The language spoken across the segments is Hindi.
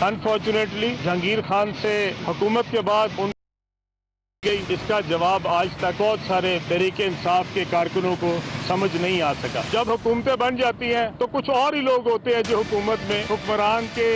अनफॉर्चुनेटली जहांगीर खान से हुकूमत के बाद उन गई, इसका जवाब आज तक बहुत सारे तहरीके इंसाफ के कारकुनों को समझ नहीं आ सका। जब हुकूमतें बन जाती हैं तो कुछ और ही लोग होते हैं जो हुकूमत में हुक्मरान के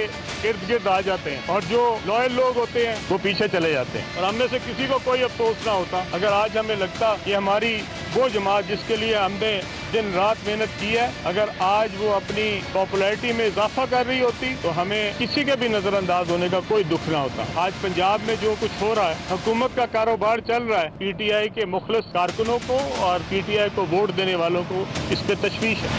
इर्द गिर्द आ जाते हैं और जो लॉयल लोग होते हैं वो पीछे चले जाते हैं। और हमने से किसी को कोई अफसोस ना होता अगर आज हमें लगता कि हमारी वो जमात जिसके लिए हमने दिन रात मेहनत की है, अगर आज वो अपनी पॉपुलैरिटी में इजाफा कर रही होती तो हमें किसी के भी नजरअंदाज होने का कोई दुख ना होता। आज पंजाब में जो कुछ हो रहा है, हुकूमत का कारोबार चल रहा है, पीटीआई के मुखलिस कारकुनों को और पीटीआई को वोट देने वालों को इस पे तशवीश है।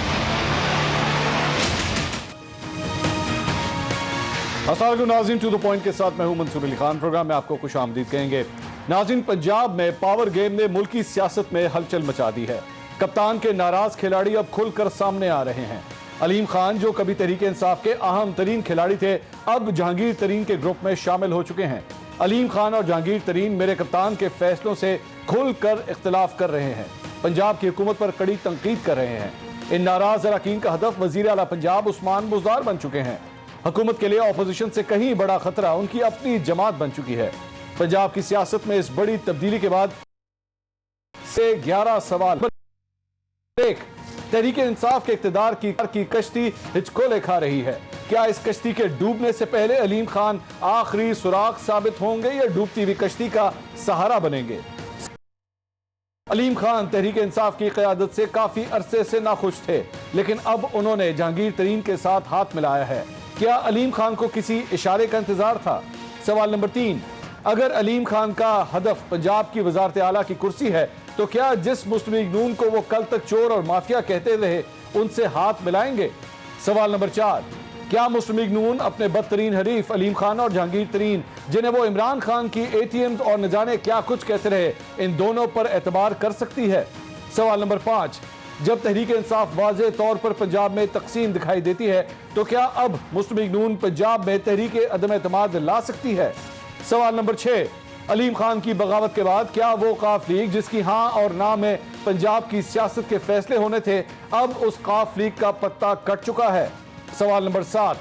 अस्सलाम नाज़रीन, टू द पॉइंट के साथ मैं हूं मंसूर अली खान। प्रोग्राम में आपको खुश आमदीद कहेंगे। नाज़रीन, पंजाब में पावर गेम ने मुल्की सियासत में हलचल मचा दी है। कप्तान के नाराज खिलाड़ी अब खुलकर सामने आ रहे हैं। अलीम खान, जो कभी तहरीके इंसाफ के अहम तरीन खिलाड़ी थे, अब जहांगीर तरीन के ग्रुप में शामिल हो चुके हैं। अलीम खान और जहांगीर तरीन मेरे कप्तान के फैसलों से खुलकर इख्तिलाफ कर रहे हैं, पंजाब की हुकूमत पर कड़ी तनकीद कर रहे हैं। इन नाराज अरकान का हदफ वजीर आला पंजाब उस्मान बुज़दार बन चुके हैं। हुकूमत के लिए ऑपोजिशन से कहीं बड़ा खतरा उनकी अपनी जमात बन चुकी है। पंजाब की सियासत में इस बड़ी तब्दीली के बाद से 11 सवाल। एक, तहरीके इंसाफ के इक़्तिदार की कश्ती हिचकोले खा रही है। क्या इस कश्ती के डूबने से पहले अलीम खान आखिरी सुराग साबित होंगे या डूबती हुई कश्ती का सहारा बनेंगे? अलीम खान तहरीके इंसाफ की क़यादत से काफी अरसे से नाखुश थे, लेकिन अब उन्होंने जहांगीर तरीन के साथ हाथ मिलाया है। क्या अलीम खान को किसी इशारे का इंतजार था? सवाल नंबर 3, अगर अलीम खान का हदफ पंजाब की वजारत आला की कुर्सी है तो क्या जिस मुस्लिम लीग नून को वो कल तक चोर और माफिया कहते रहे उनसे हाथ मिलाएंगे? सवाल नंबर 4, क्या मुस्लिम लीग नून अपने बदतरीन हरीफ अलीम खान और जहांगीर तरीन, जिन्हें वो इमरान खान की ATM और न जाने क्या कुछ कहते रहे, इन दोनों पर एतबार कर सकती है? सवाल नंबर 5, जब तहरीक इंसाफ वाज़े तौर पर पंजाब में तकसीम दिखाई देती है तो क्या अब मुस्लिम लीग नून पंजाब में तहरीक अदम एतमाद ला सकती है? सवाल नंबर 6, अलीम खान की बगावत के बाद क्या वो काफ लीग जिसकी हाँ और ना में पंजाब की सियासत के फैसले होने थे, अब उस काफ लीग का पत्ता कट चुका है? सवाल नंबर 7,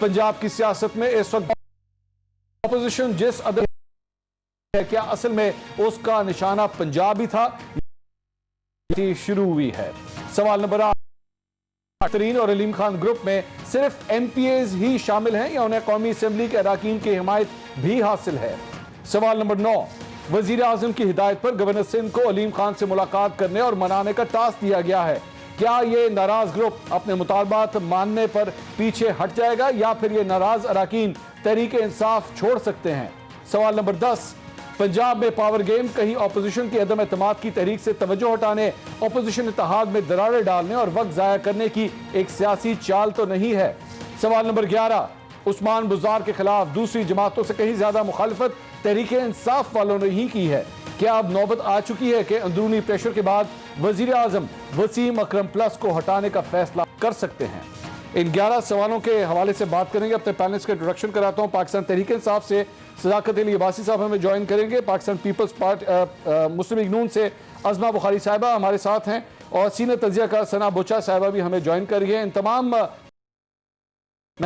पंजाब की सियासत में इस वक्त अपोजिशन जिस अदम है, क्या असल में उसका निशाना पंजाब ही था शुरू हुई है? सवाल नंबर 8, तरीन और अलीम खान ग्रुप में सिर्फ MPAs ही शामिल हैं या उन्हें कौमी असम्बली के अरकान की हिमायत भी हासिल है? सवाल नंबर 9, वजीर आजम की हिदायत पर गवर्नर सिंध को अलीम खान से मुलाकात करने और मनाने का टास्क दिया गया है। क्या ये नाराज ग्रुप अपने मुतालबात मानने पर पीछे हट जाएगा या फिर ये नाराज अरकान तहरीके इंसाफ छोड़ सकते हैं? सवाल नंबर 10, पंजाब में पावर गेम कहीं ऑपोजिशन की अदम एतमाद की तहरीक से तवज्जो हटाने, ऑपोजिशन इत्तेहाद में दरारें डालने और वक्त जाया करने की एक सियासी चाल तो नहीं है? सवाल नंबर 11, उस्मान बुज़दार के खिलाफ दूसरी जमातों से कहीं ज्यादा मुखालिफत तहरीके इंसाफ वालों ने ही की है। क्या अब नौबत आ चुकी है कि अंदरूनी प्रेशर के बाद वजीर आजम वसीम अकरम प्लस को हटाने का फैसला कर सकते हैं? इन 11 सवालों के हवाले से बात करेंगे। अपने पैनलिस्ट का इंट्रोडक्शन कराता हूं। पाकिस्तान तहरीक इंसाफ से सदाकत अली अब्बासी साहब हमें ज्वाइन करेंगे। पाकिस्तान पीपल्स पार्टी मुस्लिम लीग नून से अज़मा बुखारी साहिबा हमारे साथ हैं और सीनियर तजियाकार सना बुचा साहिबा भी हमें ज्वाइन कर रही है। इन तमाम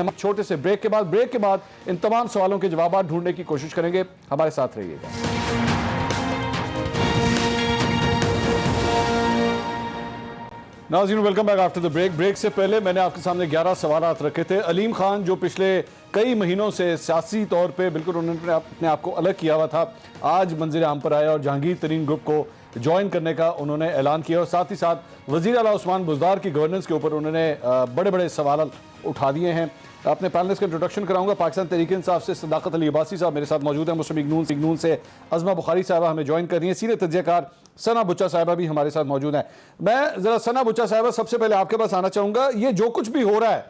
छोटे से ब्रेक के बाद इन तमाम सवालों के जवाब ढूंढने की कोशिश करेंगे। हमारे साथ रहिएगा। नाज़रीन, welcome back after the break. Break से पहले मैंने आपके सामने 11 सवाल रखे थे। अलीम खान जो पिछले कई महीनों से सियासी तौर पे बिल्कुल उन्होंने अपने आप को अलग किया हुआ था, आज मंजिल आम पर आया और जहांगीर तरीन ग्रुप को ज्वाइन करने का उन्होंने ऐलान किया और साथ ही साथ वज़ीर आला उस्मान बुज़दार की गवर्नेंस के ऊपर उन्होंने बड़े बड़े सवाल उठा दिए हैं। अपने पैनलिस्ट का इंट्रोडक्शन कराऊंगा। पाकिस्तान तहरीक इंसाफ से सदाकत अली अब्बासी साहब मेरे साथ मौजूद हैं। मुस्लिम लीग नून से अज़मा बुखारी साहिबा हमें ज्वाइन कर रही हैं। सीनियर तजियाकार सना बुचा साहिबा भी हमारे साथ मौजूद हैं। मैं जरा सना बुचा साहिबा सबसे पहले आपके पास आना चाहूंगा। ये जो कुछ भी हो रहा है,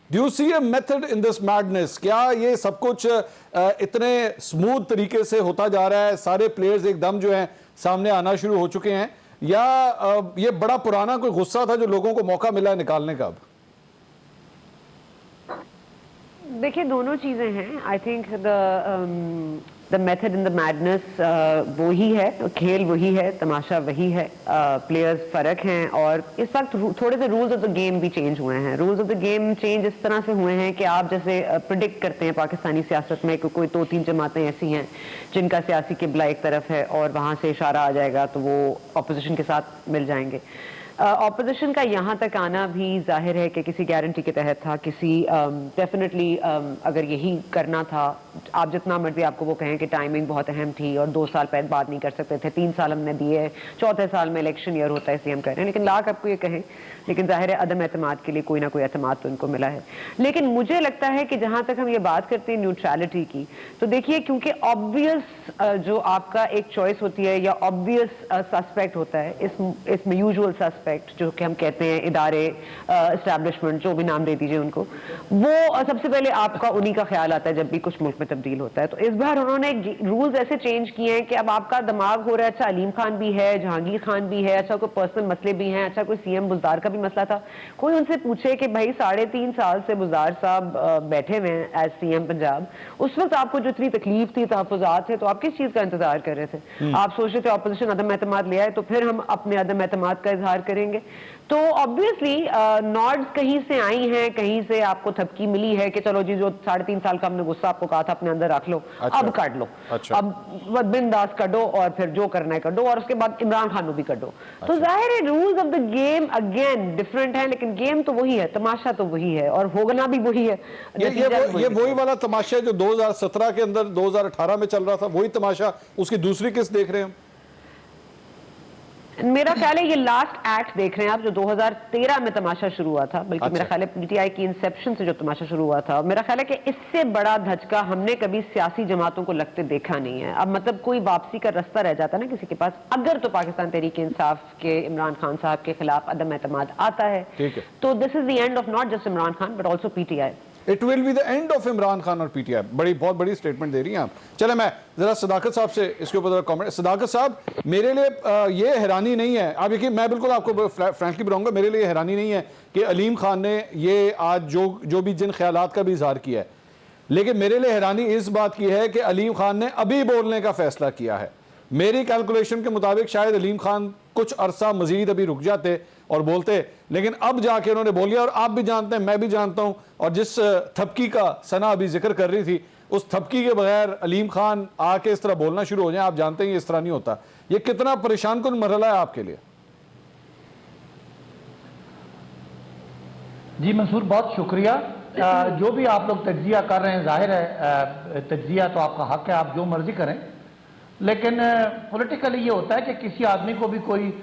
do you see a method in this madness? क्या ये सब कुछ इतने स्मूथ तरीके से होता जा रहा है, सारे प्लेयर्स एकदम जो हैं सामने आना शुरू हो चुके हैं, या ये बड़ा पुराना कोई गुस्सा था जो लोगों को मौका मिला है निकालने का? अब देखिए दोनों चीज़ें हैं। I think the method in the madness वो ही है, खेल वही है, तमाशा वही है, प्लेयर्स फ़र्क हैं और इस वक्त थोड़े से रूल्स ऑफ द गेम भी चेंज हुए हैं। Rules of the game change इस तरह से हुए हैं कि आप जैसे प्रिडिक्ट करते हैं पाकिस्तानी सियासत में कि कोई 2-3 जमातें ऐसी हैं जिनका सियासी किबला एक तरफ है और वहाँ से इशारा आ जाएगा तो वो अपोजिशन के साथ मिल जाएंगे। ऑपोजिशन का यहाँ तक आना भी जाहिर है कि किसी गारंटी के तहत था, किसी डेफिनेटली अगर यही करना था, आप जितना मर्जी आपको वो कहें कि टाइमिंग बहुत अहम थी और 2 साल पहले बात नहीं कर सकते थे, 3 साल हमने दिए, चौथे साल में इलेक्शन ईयर होता है इसलिए हम कह रहे हैं, लेकिन लाख आपको ये कहें, लेकिन जाहिर है अदम एतमाद के लिए कोई ना कोई एतमाद तो इनको मिला है। लेकिन मुझे लगता है कि जहाँ तक हम ये बात करते हैं न्यूट्रलिटी की, तो देखिए क्योंकि ऑब्वियस जो आपका एक चॉइस होती है या ऑब्वियस सस्पेक्ट होता है, इसमें यूजुअल सस्पेक्ट जो कि हम कहते हैं इदारे, एस्टैब्लिशमेंट, जो भी नाम दे दीजिए उनको, वो सबसे पहले आपका उन्हीं का ख्याल आता है जब भी कुछ मुल्क में तब्दील होता है। तो इस बार उन्होंने रूल्स ऐसे चेंज किए हैं कि अब आपका दिमाग हो रहा है अच्छा अलीम खान भी है, जहांगीर खान भी है, अच्छा कोई पर्सनल मसले भी हैं, अच्छा कोई सीएम बुज़दार का भी मसला था। कोई उनसे पूछे कि भाई 3.5 साल से बुज़दार साहब बैठे हुए हैं एज सीएम पंजाब, उस वक्त आपको जो इतनी तकलीफ थी, तहफ़्फ़ुज़ात थे, तो आप किस चीज़ का इंतजार कर रहे थे? आप सोच रहे थे अपोजिशन अदम एतमाद ले आए तो फिर हम अपने अदम एतमाद का इजहार करेंगे। तो ऑब्वियसली नॉड्स कहीं से आई हैं, कहीं से आपको थपकी मिली है कि चलो जी जो 3.5 साल का हमने गुस्सा आपको कहा था अपने अंदर रख लो, अच्छा, अब काट लो, अच्छा, अब बिंदास काटो और फिर जो करना है काटो और उसके बाद इमरान खान को भी काटो। अच्छा। तो जाहिर है rules of the game again different है, लेकिन गेम तो वही है, तमाशा तो वही है और होना भी वही है। ये वही वाला तमाशा जो 2017 के अंदर 2018 में चल रहा था, वही तमाशा, उसकी दूसरी किस्त देख रहे हैं हम। मेरा ख्याल है ये लास्ट एक्ट देख रहे हैं आप, जो 2013 में तमाशा शुरू हुआ था, बल्कि मेरा ख्याल है पीटीआई की इंसेप्शन से जो तमाशा शुरू हुआ था। मेरा ख्याल है कि इससे बड़ा धचका हमने कभी सियासी जमातों को लगते देखा नहीं है। अब मतलब कोई वापसी का रास्ता रह जाता है ना किसी के पास, अगर तो पाकिस्तान तहरीक इंसाफ के इमरान खान साहब के खिलाफ अदम एतमाद आता है, तो this is the end of not just Imran Khan but also PTI. It will be the end of Imran Khan और पीटीआई। बहुत बड़ी स्टेटमेंट दे रही हैं आप। चले मैं जरा सदाकत साहब से इसके ऊपर कमेंट। सदाकत साहब, मेरे लिए ये हैरानी नहीं है, आप देखिए मैं बिल्कुल आपको फ्रैंकली बताऊंगा, मेरे लिए हैरानी नहीं है कि अलीम खान ने ये आज जो भी जिन ख्यालात का भी इजहार किया है, लेकिन मेरे लिए हैरानी इस बात की है कि अलीम खान ने अभी बोलने का फैसला किया है। मेरी कैलकुलेशन के मुताबिक शायद अलीम खान कुछ अरसा मजीद अभी रुक जाते और बोलते, लेकिन अब जाके उन्होंने बोल लिया। और आप भी जानते हैं, मैं भी जानता हूं, और जिस थपकी का सना अभी जिक्र कर रही थी, उस थपकी के बगैर अलीम खान आके इस तरह बोलना शुरू हो जाए, आप जानते हैं ये इस तरह नहीं होता। ये कितना परेशान कुन मरहला है आपके लिए? जी मंसूर, बहुत शुक्रिया। जो भी आप लोग तज्जिया कर रहे हैं, जाहिर है तज्जिया तो आपका हक है, आप जो मर्जी करें, लेकिन पॉलिटिकली ये होता है कि किसी आदमी को भी कोई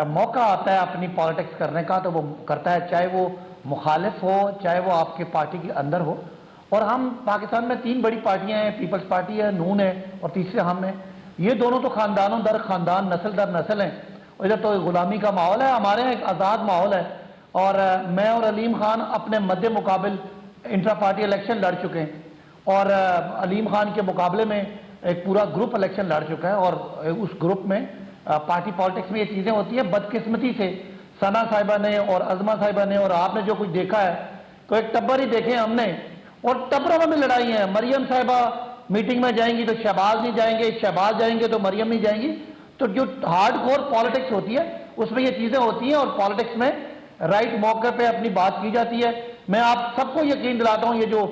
मौका आता है अपनी पॉलिटिक्स करने का तो वो करता है, चाहे वो मुखालिफ हो, चाहे वो आपके पार्टी के अंदर हो। और हम पाकिस्तान में 3 बड़ी पार्टियां हैं, पीपल्स पार्टी है, नून है और तीसरे हम हैं। ये दोनों तो खानदानों दर खानदान, नस्ल दर नस्ल हैं, और इधर तो गुलामी का माहौल है, हमारे यहाँ एक आज़ाद माहौल है। और मैं और अलीम खान अपने मध्य मुकाबिल इंट्रा पार्टी इलेक्शन लड़ चुके हैं, और अलीम खान के मुकाबले में एक पूरा ग्रुप इलेक्शन लड़ चुका है। और उस ग्रुप में पार्टी पॉलिटिक्स में ये चीज़ें होती हैं। बदकिस्मती से सना साहिबा ने और अजमा साहिबा ने और आपने जो कुछ देखा है, तो एक टब्बर ही देखे हमने, और टब्बरों में भी लड़ाई है। मरियम साहिबा मीटिंग में जाएंगी तो शहबाज नहीं जाएंगे, शहबाज जाएंगे तो मरियम नहीं जाएंगी। तो जो हार्ड कोर पॉलिटिक्स होती है उसमें ये चीज़ें होती हैं, और पॉलिटिक्स में राइट मौके पर अपनी बात की जाती है। मैं आप सबको यकीन दिलाता हूँ, ये जो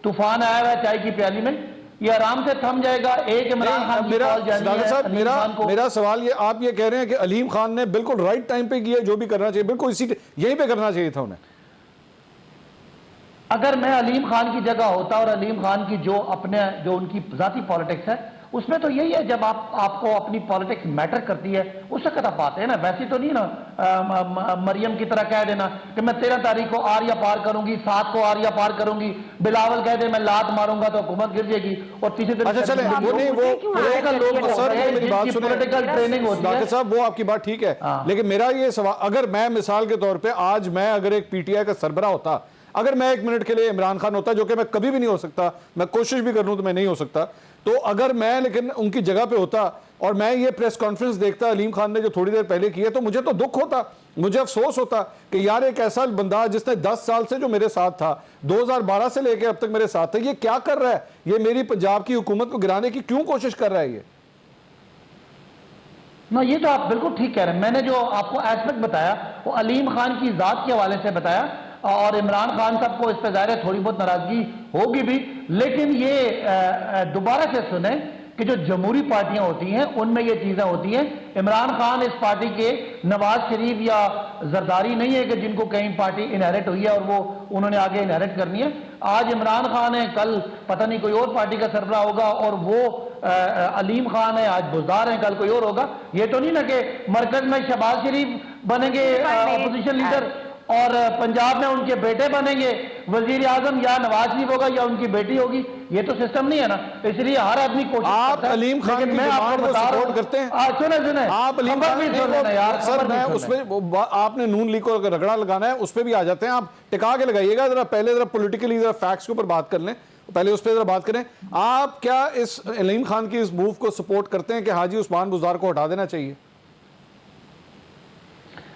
तूफान आया हुआ है चाय की प्याली में, ये आराम से थम जाएगा। एक इमरान खान की कॉल जानी है। मेरा सवाल ये, आप ये कह रहे हैं कि अलीम खान ने बिल्कुल राइट टाइम पे किया, जो भी करना चाहिए बिल्कुल यहीं पे करना चाहिए था उन्हें। अगर मैं अलीम खान की जगह होता और अलीम खान की जो उनकी जाती पॉलिटिक्स है, उसमें तो यही है, जब आपको अपनी पॉलिटिक्स मैटर करती है उस वक्त आप आते हैं ना। वैसे तो नहीं ना मरियम की तरह कह देना कि मैं 13 तारीख को आरिया पार करूंगी, 7 को आरिया पार करूंगी, बिलावल कह दे मैं लात मारूंगा तो हुकूमत गिर जाएगी, और तीसरे दिन अच्छा चले वो नहीं, वो सर मेरी बात सुनिए, पॉलिटिकल ट्रेनिंग होती है साहब, वो आपकी बात ठीक है, लेकिन मेरा ये सवाल, अगर मैं मिसाल के तौर पर आज मैं अगर एक पीटीआई का सरबराह होता, अगर मैं 1 मिनट के लिए इमरान खान होता, जो कि मैं कभी भी नहीं हो सकता, मैं कोशिश भी कर लूं तो मैं नहीं हो सकता, तो अगर मैं लेकिन उनकी जगह पे होता और मैं ये प्रेस कॉन्फ्रेंस देखता अलीम खान ने जो थोड़ी देर पहले की है, तो मुझे तो दुख होता मुझे अफसोस होता कि यार एक ऐसा बंदा जिसने 10 साल से जो मेरे साथ था, 2012 से लेकर अब तक मेरे साथ था, ये क्या कर रहा है, ये मेरी पंजाब की हुकूमत को गिराने की क्यों कोशिश कर रहा है ये? ना, ये तो आप बिल्कुल ठीक कह रहे हैं। मैंने जो आपको एस्पेक्ट बताया वो अलीम खान की जात के हवाले से बताया, और इमरान खान साहब को इस पर ज़ाहिर है थोड़ी बहुत नाराजगी होगी भी, लेकिन ये दोबारा से सुने कि जो जमहूरी पार्टियां होती हैं उनमें ये चीज़ें होती हैं। इमरान खान इस पार्टी के नवाज शरीफ या जरदारी नहीं है कि जिनको कहीं पार्टी इनहेरिट हुई है और वो उन्होंने आगे इनहेरिट करनी है। आज इमरान खान है, कल पता नहीं कोई और पार्टी का सरबराह होगा, और वो अलीम खान है, आज बुजदार है, कल कोई और होगा। ये तो नहीं ना कि मरकज में शहबाज शरीफ बनेंगे अपोजिशन लीडर और पंजाब में उनके बेटे बनेंगे वजीर आजम, या नवाज शरीफ होगा या उनकी बेटी होगी। ये तो सिस्टम नहीं है ना, इसलिए हर आदमी कोशिश आप अलीम खान की डिमांड को सपोर्ट करते हैं? सुने आप अलीम खान यार सर, मैं उसमें आपने नून लीग को रगड़ा लगाना है, उस पर भी आ जाते हैं, आप टिका के लगाइएगा जरा। पहले जरा पॉलिटिकली जरा फैक्ट्स के ऊपर बात कर लें, पहले उस पर जरा बात करें। आप क्या इस अलीम खान की इस मूव को सपोर्ट करते हैं कि हाजी उस्मान बुज़दार को हटा देना चाहिए?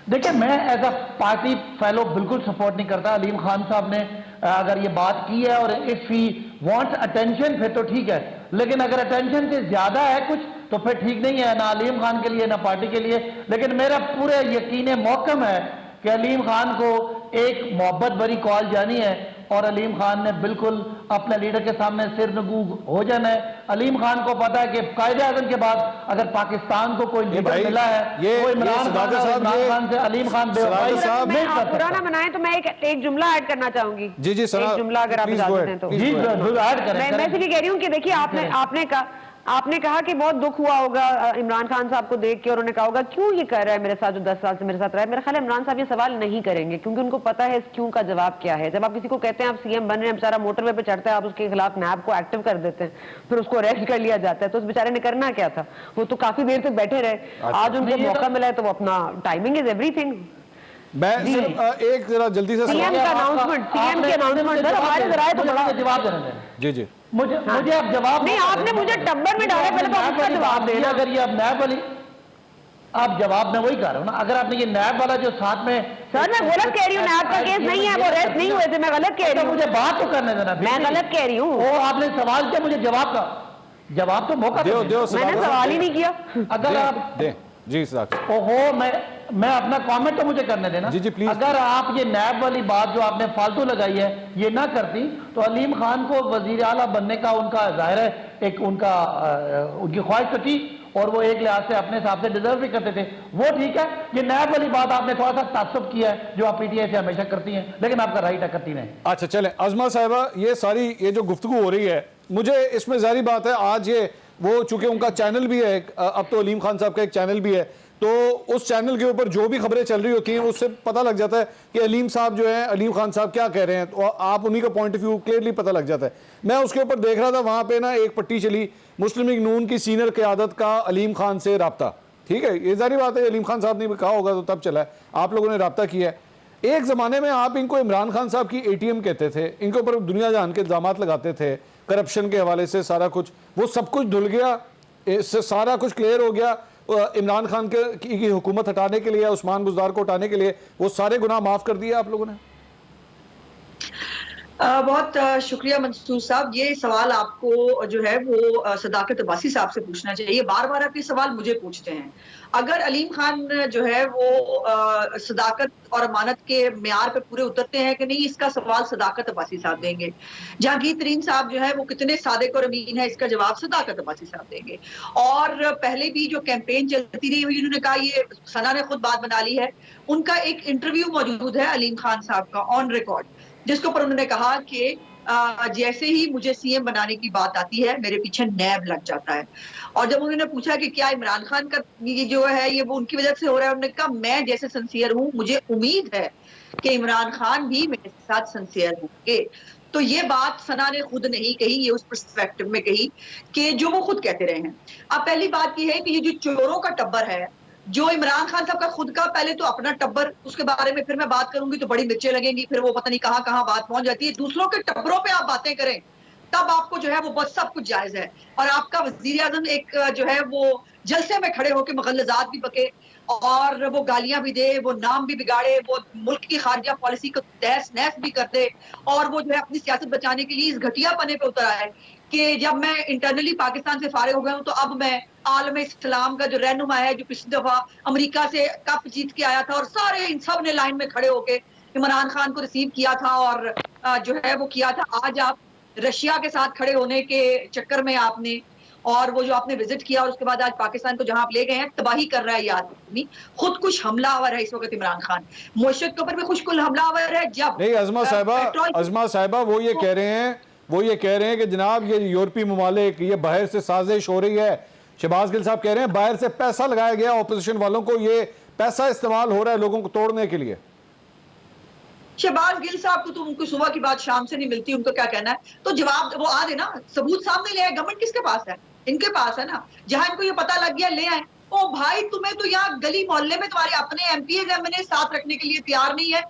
देखिए, मैं एज अ पार्टी फेलो बिल्कुल सपोर्ट नहीं करता। अलीम खान साहब ने अगर ये बात की है और इफ ही वांट्स अटेंशन फिर तो ठीक है, लेकिन अगर अटेंशन से ज्यादा है कुछ तो फिर ठीक नहीं है, ना अलीम खान के लिए ना पार्टी के लिए। लेकिन मेरा पूरे यकीन मौकम है कि अलीम खान को एक मोहब्बत भरी कॉल जानी है और अलीम खान ने बिल्कुल अपने लीडर के सामने सिर नगू हो जाना है। अलीम खान को पता है कि कायदे आज़म के बाद अगर पाकिस्तान को कोई लीडर मिला है वो इमरान खान से अलीम खान पुराना बनाए। तो मैं एक जुमला ऐड करना चाहूंगी। जी जी एक जुमला अगर आप इजाजत दें तो। जी ऐड करें। मैं इसलिए कह रही हूँ कि देखिए आपने कहा कि बहुत दुख हुआ होगा इमरान खान साहब को देख के, और उन्होंने कहा होगा क्यों ये कर रहा है मेरे साथ, जो 10 साल से मेरे साथ रहा है। मेरा ख्याल है इमरान साहब ये सवाल नहीं करेंगे, क्योंकि उनको पता है इस क्यों का जवाब क्या है। जब आप किसी को कहते हैं आप सीएम बन रहे हैं, बेचारा मोटरवे पे चढ़ता है, आप उसके खिलाफ नैब को एक्टिव कर देते हैं, फिर उसको अरेस्ट कर लिया जाता है, तो उस बेचारे ने करना क्या था? वो तो काफी देर तक बैठे रहे। आज उनको मौका मिला है तो वो अपना, टाइमिंग इज एवरीथिंग। मैं एक जरा जल्दी से सीएम का अनाउंसमेंट, सीएम के अनाउंसमेंट सर हमारे इधर आए तो बड़ा जवाब देना। जी जी मुझे आप जवाब नहीं, आपने मुझे टब्बर में डाले, पहले तो आपका जवाब देना। अगर ये अब नैब वाली आप जवाब, मैं वही कह रहा हूँ ना, अगर आपने ये नैब वाला जो साथ में, सर मैं गलत कह रही हूँ, नैब का केस नहीं है, वो अरेस्ट नहीं हुए थे, मैं गलत कह रही हूँ। मुझे बात तो करने देना, मैं गलत कह रही हूँ। वो आपने सवाल किया, मुझे जवाब तो मौका दो मैंने सवाल ही नहीं किया। अगर आप जी ओहो, मैं अपना कमेंट तो मुझे करने देना। जी जी प्लीज। अगर आप ये नैब वाली बात जो आपने फालतू लगाई है ये ना करती तो अलीम खान को वजीर आला बनने का उनका जाहिर है एक उनकी ख्वाहिश तो थी, और वो एक लिहाज से अपने हिसाब से डिजर्व भी करते थे, वो ठीक है। ये नैब वाली बात आपने थोड़ा सा तासुब किया है जो आप पीटीआई से हमेशा करती हैं, लेकिन आपका राइट है, करती नहीं। अच्छा चलें अजमा साहिबा, ये सारी ये जो गुफ्तगू हो रही है, मुझे इसमें जाहिर बात है आज ये वो चूंकि उनका चैनल भी है, अब तो अलीम खान साहब का एक चैनल भी है, तो उस चैनल के ऊपर जो भी खबरें चल रही होती हैं उससे पता लग जाता है कि अलीम साहब जो है, अलीम खान साहब क्या कह रहे हैं, तो आप उन्हीं का पॉइंट ऑफ व्यू क्लियरली पता लग जाता है। मैं उसके ऊपर देख रहा था, वहाँ पे ना एक पट्टी चली, मुस्लिम लीग नून की सीनियर क़यादत का अलीम खान से रब्ता। ठीक है, ये जारी बात है, अलीम खान साहब ने कहा होगा तो तब चला है, आप लोगों ने रब्ता किया है। एक ज़माने में आप इनको इमरान खान साहब की ATM कहते थे, इनके ऊपर दुनिया जहान के इल्ज़ामात लगाते थे करप्शन के हवाले से, सारा कुछ वो सब कुछ धुल गया, इससे सारा कुछ क्लियर हो गया। इमरान खान की हुकूमत हटाने के लिए, उस्मान बुज़दार को हटाने के लिए वो सारे गुनाह माफ कर दिए आप लोगों ने। बहुत शुक्रिया मंसूर साहब। ये सवाल आपको जो है वो सदाकत अब्बासी साहब से पूछना चाहिए। बार बार आप ये सवाल मुझे पूछते हैं। अगर अलीम खान जो है वो सदाकत और अमानत के म्यार पे पूरे उतरते हैं कि नहीं, इसका सवाल सदाकत अब्बासी साहब देंगे। जहांगीर तरीन साहब जो है वो कितने सादिक और अमीन है, इसका जवाब सदाकत अब्बासी साहब देंगे। और पहले भी जो कैंपेन चलती रही हुई, उन्होंने कहा, ये सना ने खुद बात बना ली है, उनका एक इंटरव्यू मौजूद है अलीम खान साहब का ऑन रिकॉर्ड, जिसके ऊपर उन्होंने कहा कि जैसे ही मुझे सीएम बनाने की बात आती है मेरे पीछे नैब लग जाता है। और जब उन्होंने पूछा कि क्या इमरान खान का ये जो है ये वो उनकी वजह से हो रहा है, उन्होंने कहा मैं जैसे सिंसियर हूं, मुझे उम्मीद है कि इमरान खान भी मेरे साथ सिंसियर होंगे। तो ये बात सना ने खुद नहीं कही, ये उस पर्सपेक्टिव में कही कि जो वो खुद कहते रहे हैं। अब पहली बात ये है कि ये जो चोरों का टब्बर है, जो इमरान खान साहब का खुद का पहले तो अपना टब्बर, उसके बारे में फिर मैं बात करूंगी तो बड़ी मिर्चें लगेंगी, फिर वो पता नहीं कहां कहां बात पहुंच जाती है। दूसरों के टब्बरों पे आप बातें करें तब आपको जो है वो बस सब कुछ जायज है। और आपका वजीर आजम एक जो है वो जलसे में खड़े होकर मुगल्लजात भी बके और वो गालियां भी दे, वो नाम भी बिगाड़े, वो मुल्क की खारजा पॉलिसी को तहस नहस भी कर दे, और वो जो है अपनी सियासत बचाने के लिए इस घटियापने पे उतर आए कि जब मैं इंटरनली पाकिस्तान से फारिग हो गया हूं तो अब मैं आलम इस्लाम का जो रहनुमा है, जो पिछली दफा अमेरिका से कप जीत के आया था और सारे इन सब ने लाइन में खड़े होके इमरान खान को रिसीव किया था और जो है वो किया था, आज आप रशिया के साथ खड़े होने के चक्कर में आपने, और वो जो आपने विजिट किया और उसके बाद आज पाकिस्तान को जहां आप ले गए हैं, तबाही कर रहा है ये आदमी, खुद कुछ हमलावर है इस वक्त इमरान खान, मुशर्रफ के ऊपर भी खुद कुछ हमलावर है। जब नहीं अज़मा साहिबा वो ये कह रहे हैं कि जनाब ये यूरोपीय ममालिक, ये बाहर से साजिश हो रही है। शहबाज गिल साहब कह रहे हैं बाहर से पैसा लगाया गया ऑपोजिशन वालों को, ये पैसा इस्तेमाल हो रहा है लोगों को तोड़ने के लिए। शहबाज गिल साहब को तो उनको सुबह की बात शाम से नहीं मिलती, उनको क्या कहना है, तो जवाब वो आ दे ना, सबूत सामने ले आए। गवर्नमेंट किसके पास है? इनके पास है ना। जहां इनको ये पता लग गया ले आए। ओ भाई, तुम्हें तो यहाँ गली मोहल्ले में तुम्हारे अपने एमपीज एमएनए साथ रखने के लिए तैयार नहीं है।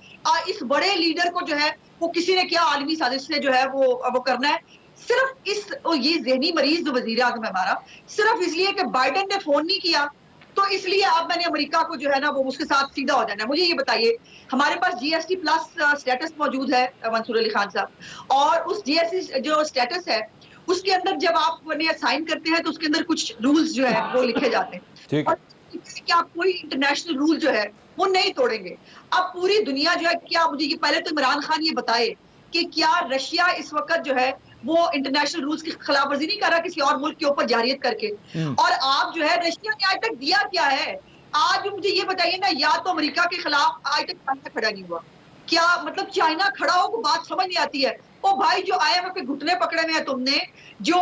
इस बड़े लीडर को जो है वो किसी ने क्या आलमी साजिश से जो है वो करना है, सिर्फ ये ज़हनी मरीज जो वजीर आज़म है हमारा, सिर्फ इसलिए कि बाइडेन ने फोन नहीं किया तो इसलिए अब मैंने अमेरिका को जो है ना वो उसके साथ सीधा हो जाना है। मुझे ये बताइए, हमारे पास जीएसटी प्लस स्टेटस मौजूद है मंसूर अली खान साहब, और उस जीएसटी जो स्टेटस है उसके अंदर जब आप साइन करते हैं तो उसके अंदर कुछ रूल्स जो है वो लिखे जाते हैं और कि आप कोई इंटरनेशनल रूल जो है वो नहीं तोड़ेंगे। अब पूरी दुनिया जो है, क्या मुझे ये पहले तो इमरान खान ये बताए कि क्या रशिया इस वक्त जो है वो इंटरनेशनल रूल्स की खिलाफ वर्जी नहीं कर रहा किसी और मुल्क के ऊपर जारियत करके, और आप जो है रशिया ने आज तक दिया क्या है? आज मुझे ये बताइए ना, या तो अमेरिका के खिलाफ आज तक चाइना खड़ा नहीं हुआ, क्या मतलब चाइना खड़ा हो, को बात समझ नहीं आती है। ओ भाई, जो IMF के घुटने पकड़े हुए हैं तुमने, जो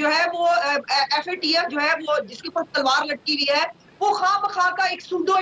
है वो FATF जो है वो जिसके ऊपर तलवार लटकी हुई है, वो खामखा का एक सूडो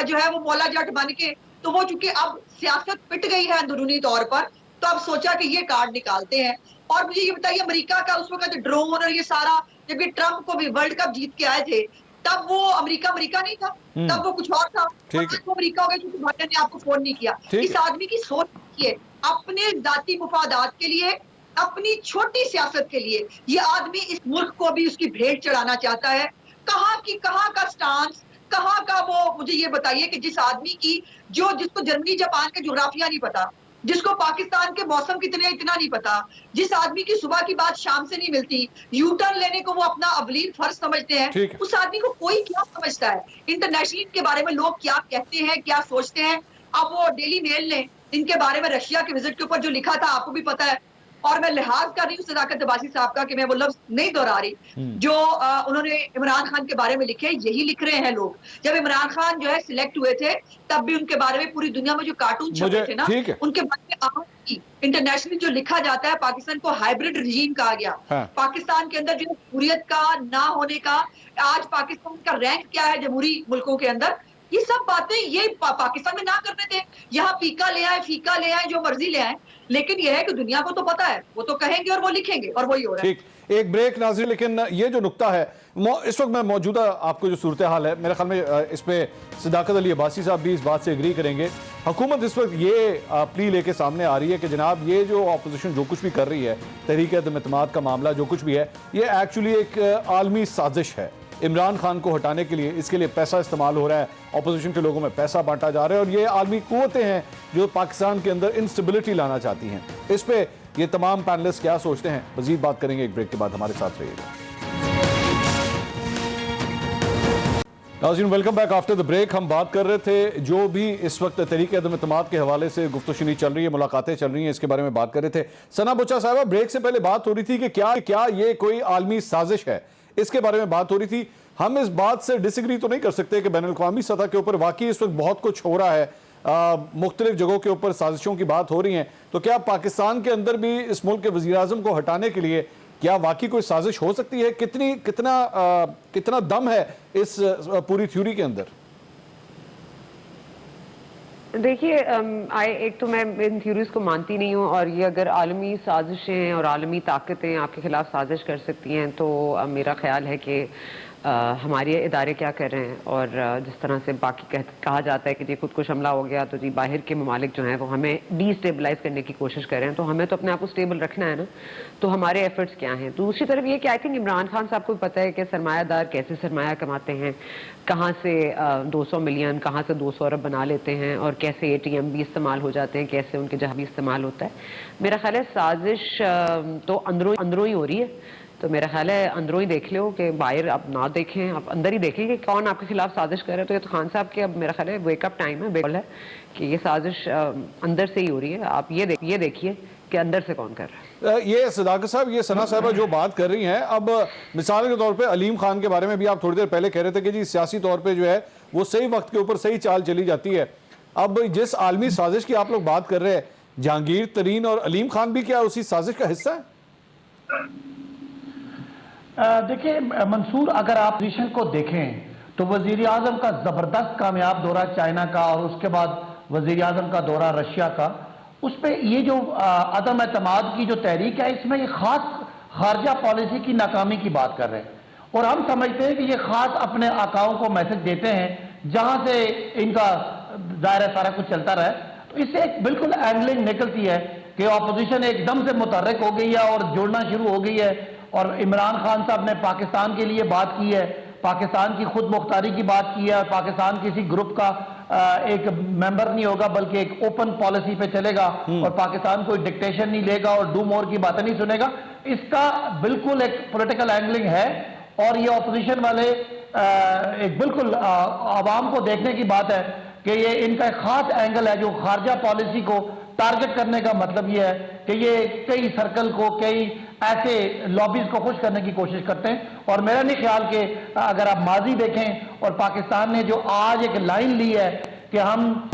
जो है वो मौला जट बन के, तो वो चूंकि अब सियासत पिट गई है अंदरूनी तौर पर, तो अब सोचा कि ये कार्ड निकालते हैं। और मुझे ये बताइए, अमेरिका का उस वक्त ड्रोन और ये सारा, जब ये ट्रम्प को भी वर्ल्ड कप जीत के आए थे तब वो अमेरिका नहीं था, तब वो कुछ और था। वो अमेरिका हो गया क्योंकि बाइडेन ने आपको फोन नहीं किया। इस आदमी की सोच देखिए, अपने जाती मुफादात के लिए, अपनी छोटी सियासत के लिए ये आदमी इस मुल्क को भी उसकी भेंट चढ़ाना चाहता है। कहाँ का स्टांस, कहाँ का वो, मुझे ये बताइए कि जिस आदमी की जिसको जर्मनी जापान का ज्योग्राफिया नहीं पता, जिसको पाकिस्तान के मौसम कितने इतना नहीं पता, जिस आदमी की सुबह की बात शाम से नहीं मिलती, यू टर्न लेने को वो अपना अवलीन फर्ज समझते हैं, उस आदमी को कोई क्या समझता है? इंटरनेशनल के बारे में लोग क्या कहते हैं, क्या सोचते हैं? अब वो डेली मेल ने इनके बारे में रशिया के विजिट के ऊपर जो लिखा था आपको भी पता है, और मैं लिहाज कर रही हूँ सदाकत अब्बासी साहब का कि मैं वो लफ्ज नहीं दोहरा रही जो उन्होंने इमरान खान के बारे में लिखे, यही लिख रहे हैं लोग। जब इमरान खान जो है सिलेक्ट हुए थे तब भी उनके बारे में पूरी दुनिया में जो कार्टून छपे थे ना, उनके बारे में आज इंटरनेशनली जो लिखा जाता है, पाकिस्तान को हाइब्रिड रिजीम कहा गया। पाकिस्तान के अंदर जो हुर्रियत का ना होने का, आज पाकिस्तान का रैंक क्या है जमहूरी मुल्कों के अंदर, ये सब बातें ये पाकिस्तान में ना करने थे। यहाँ फीका ले आए, जो मर्जी ले आए, लेकिन यह है कि दुनिया को तो पता है, वो तो कहेंगे और वो लिखेंगे, और वही हो रहा है। ठीक, एक ब्रेक नाज़रीन, लेकिन ये जो नुक्ता है इस वक्त मैं मौजूदा आपको जो सूरत हाल है, मेरे ख्याल में इस पे सदाकत अली अब्बासी साहब भी इस बात से एग्री करेंगे। हुकूमत इस वक्त ये प्ली लेके सामने आ रही है कि जनाब ये जो अपोजिशन जो कुछ भी कर रही है, तहरीक अदम एतमाद का मामला जो कुछ भी है, ये एक्चुअली एक आलमी साजिश है। इमरान खान को हटाने के लिए इसके लिए पैसा इस्तेमाल हो रहा है, अपोजिशन के लोगों में पैसा बांटा जा रहा है, और ये आलमी कुव्वतें हैं जो पाकिस्तान के अंदर इंस्टेबिलिटी लाना चाहती हैं। इस पे ये तमाम पैनलिस्ट क्या सोचते हैं, मजीद बात करेंगे एक ब्रेक के बाद। हमारे साथ रहिएगा। नाज़रीन, welcome back after the break. हम बात कर रहे थे जो भी इस वक्त तहरीक अदम एतमाद के हवाले से गुफ्तगू चल रही है, मुलाकातें चल रही हैं, इसके बारे में बात कर रहे थे। सना बुच्चा साहबा, ब्रेक से पहले बात हो रही थी कि क्या ये कोई आलमी साजिश है, इसके बारे में बात हो रही थी। हम इस बात से डिसएग्री तो नहीं कर सकते कि बैनुल-अक़वामी सतह के ऊपर वाकई इस वक्त बहुत कुछ हो रहा है, मुख्तलिफ जगहों के ऊपर साजिशों की बात हो रही है। तो क्या पाकिस्तान के अंदर भी इस मुल्क के वज़ीर-ए-आज़म को हटाने के लिए क्या वाकई कोई साजिश हो सकती है? कितना दम है इस पूरी थ्योरी के अंदर? देखिए, एक तो मैं इन थ्योरीज को मानती नहीं हूँ, और ये अगर आलमी साजिशें और आलमी ताकतें आपके खिलाफ साजिश कर सकती हैं तो मेरा ख्याल है कि हमारे इदारे क्या कर रहे हैं, और जिस तरह से बाकी कहा जाता है कि जी खुद कुछ हमला हो गया तो जी बाहर के ममालिक जो हैं वो हमें डिस्टेबलाइज करने की कोशिश कर रहे हैं, तो हमें तो अपने आप को स्टेबल रखना है ना। तो हमारे एफर्ट्स क्या हैं। दूसरी तरफ ये कि आई थिंक इमरान खान साहब को पता है कि सरमायादार कैसे सरमाया कमाते हैं, कहाँ से 200 मिलियन, कहाँ से 200 अरब बना लेते हैं, और कैसे ATM भी इस्तेमाल हो जाते हैं, कैसे उनके जहाँ भी इस्तेमाल होता है। मेरा ख्याल है साजिश तो अंदरों ही हो रही है। तो मेरा ख्याल है अंदरों ही देख लो, कि बाहर आप ना देखें, आप अंदर ही देखें कि कौन आपके खिलाफ साजिश कर रहा है। तो ये तो खान साहब के अब मेरा ख्याल है वेकअप टाइम है, बिल्कुल है कि ये साजिश अंदर से ही हो रही है। आप ये देखिए कि अंदर से कौन कर रहा है। ये सदाकत साहब, ये सना साहबा जो बात कर रही हैं, अब मिसाल के तौर पे अलीम खान के बारे में भी आप थोड़ी देर पहले कह रहे थे कि जी सियासी तौर पे जो है वो सही वक्त के ऊपर सही चाल चली जाती है। अब जिस आलमी साजिश की आप लोग बात कर रहे हैं, जहांगीर तरीन और अलीम खान भी क्या उसी साजिश का हिस्सा है? देखिए मंसूर, अगर आप पोजीशन को देखें तो वजीर आजम का जबरदस्त कामयाब दौरा चाइना का, और उसके बाद वजीर आजम का दौरा रशिया का, उस पर ये जो अदम एतमाद की जो तहरीक है, इसमें ये खास खारजा पॉलिसी की नाकामी की बात कर रहे हैं। और हम समझते हैं कि ये खास अपने आकाओं को मैसेज देते हैं जहां से इनका दायरा सारा कुछ चलता रहे। तो इससे एक बिल्कुल एंगलिंग निकलती है कि अपोजिशन एकदम से मुतहर्रिक हो गई है और जुड़ना शुरू हो गई है। और इमरान खान साहब ने पाकिस्तान के लिए बात की है, पाकिस्तान की खुद मुख्तारी की बात की है, पाकिस्तान किसी ग्रुप का एक मेंबर नहीं होगा बल्कि एक ओपन पॉलिसी पे चलेगा, और पाकिस्तान कोई डिक्टेशन नहीं लेगा और डू मोर की बातें नहीं सुनेगा। इसका बिल्कुल एक पॉलिटिकल एंगलिंग है, और ये ऑपोजिशन वाले एक बिल्कुल आवाम को देखने की बात है कि ये इनका एक खास एंगल है जो खारजा पॉलिसी को टारगेट करने का मतलब ये है कि ये कई सर्कल को, कई ऐसे लॉबीज को खुश करने की कोशिश करते हैं। और मेरा नहीं ख्याल कि अगर आप माजी देखें, और पाकिस्तान ने जो आज एक लाइन ली है कि हम